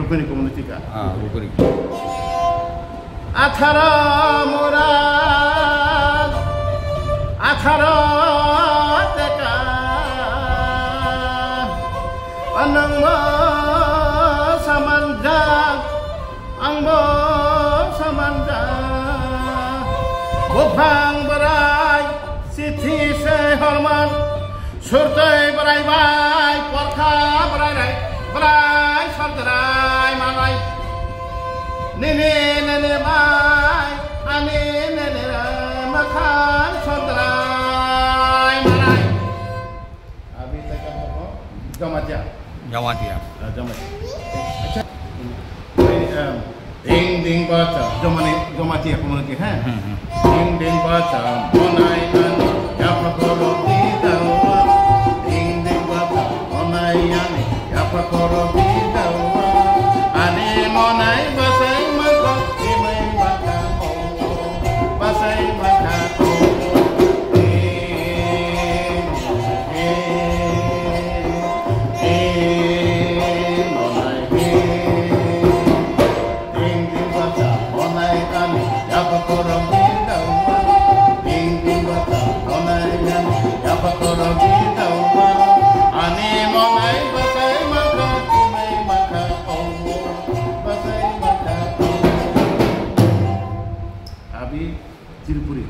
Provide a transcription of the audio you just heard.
rukuni community ka rukuni athara murad athara teka anang mo samanja angbo samanja bopang barai sithi se horman surtai barai bai porkha barai rai barai sardarai malai nene nene bai ane nene makhan sardarai malai abhi tak apa jamatia jamatia अच्छा ding ding baca jomati aku mungkin kan ding ding baca monai ani ya pakoro bidau ding ding baca monai ani ya pakoro bidau ane monai basai mako imai maka basai maka Abi Tirupuri